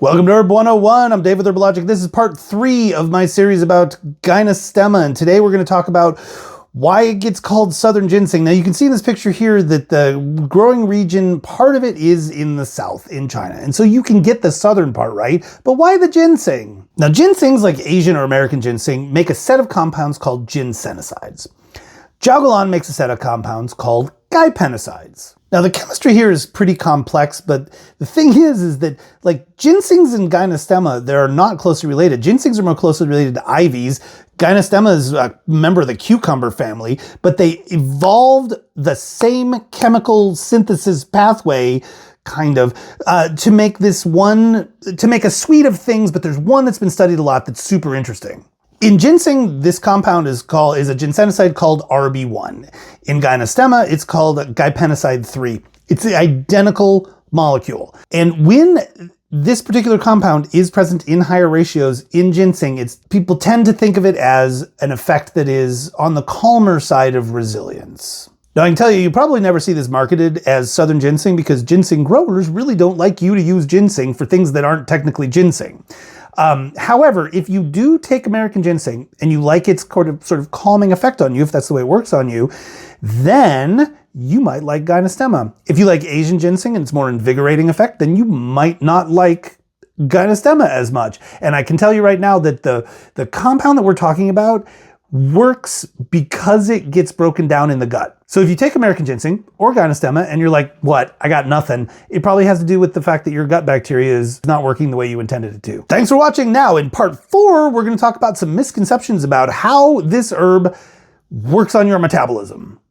Welcome to Herb 101. I'm Dave with Herbologic. This is part 3 of my series about Gynostemma, and today we're going to talk about why it gets called Southern Ginseng. Now you can see in this picture here that the growing region, part of it is in the south, in China. And so you can get the southern part right, but why the ginseng? Now ginsengs, like Asian or American ginseng, make a set of compounds called ginsenosides. Jiaogulan makes a set of compounds called gypenosides. Now the chemistry here is pretty complex, but the thing is that like ginsengs and Gynostemma, they're not closely related. Ginsengs are more closely related to ivies. Gynostemma is a member of the cucumber family, but they evolved the same chemical synthesis pathway kind of, to make a suite of things, but there's one that's been studied a lot that's super interesting. In ginseng, this compound is a ginsenoside called RB1. In Gynostemma, it's called gypenoside 3. It's the identical molecule. And when this particular compound is present in higher ratios in ginseng, people tend to think of it as an effect that is on the calmer side of resilience. Now I can tell you, you probably never see this marketed as Southern Ginseng because ginseng growers really don't like you to use ginseng for things that aren't technically ginseng. However, if you do take American ginseng and you like its sort of calming effect on you, if that's the way it works on you, then you might like Gynostemma. If you like Asian ginseng and its more invigorating effect, then you might not like Gynostemma as much. And I can tell you right now that the compound that we're talking about works because it gets broken down in the gut. So if you take American ginseng or Gynostemma and you're like, what, I got nothing, it probably has to do with the fact that your gut bacteria is not working the way you intended it to. Thanks for watching. Now in part 4, we're going to talk about some misconceptions about how this herb works on your metabolism.